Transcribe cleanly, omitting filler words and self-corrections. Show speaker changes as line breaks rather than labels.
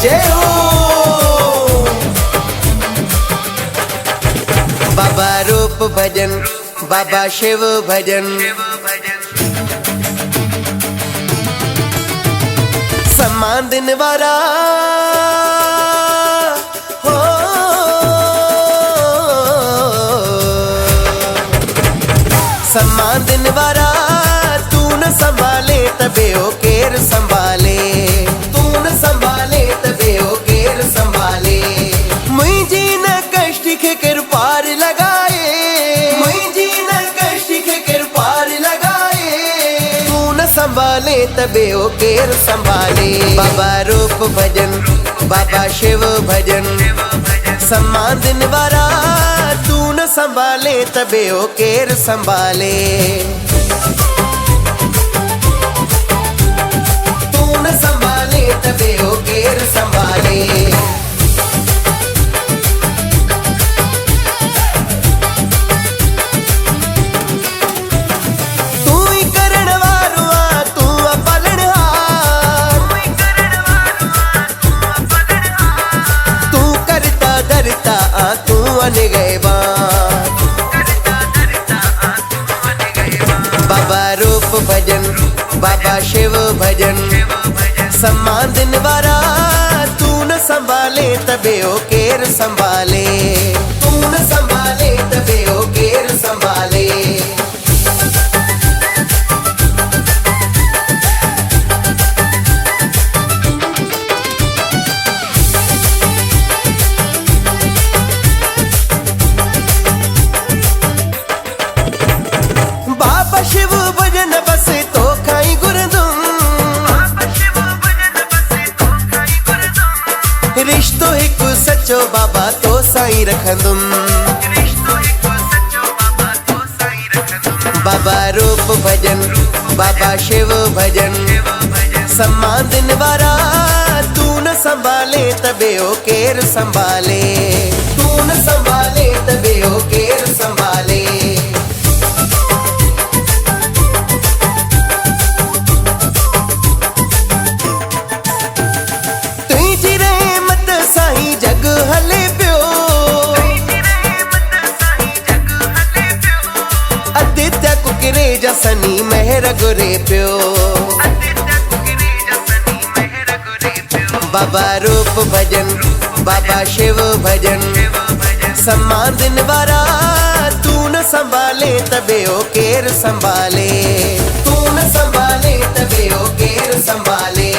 जय हो बाबा रूप भजन, बाबा शिव भजन। सम्मान दिन वारा हो, सम्मान दिन वारा तू न संभाले तबे ओ केर संभाले, तू न संभाले तबे ओ केर संभाले। मुझी न कष्ट के कृपार लगाए, मुझी न कष्ट के कृपार लगाए, तू न संभाले तबे ओ केर संभाले। बाबा रूप भजन, बाबा शिव भजन। सम्मान दिन वारा तू न संभाले तबे ओ केर संभाले, तू न संभाले तबे ओ केर संभाले। तू ही करण वारो आ, तू आ पालनहार, तू करता धरता आ, तू अनगैबान। बाबा रूप भजन, बाबा शिव भजन। सम्मान दिन वारा तू न संभाले तबे ओ केर संभाले, तू न संभाले तबे ओ केर संभाले। बाबा शिव भजन बस तो खाई गुरदुम, रिश्तो हिकु सच्चो बाबा तो साईं रखंदुम। बाबा रूप भजन, बाबा शिव भजन। सम्मान दिन वारा तू न संभाले तबे ओ केर संभाले, तू न संभाले तबे ओ केर संभाले। जग हले पियो आदित्य कुकरे जसनी मेहर गुरे पियो। बाबा रूप भजन, बाबा शिव भजन। सम्मान दिन वारा तू न संभाले तबे ओ केर संभाले, तू न संभाले तबे ओ केर संभाले।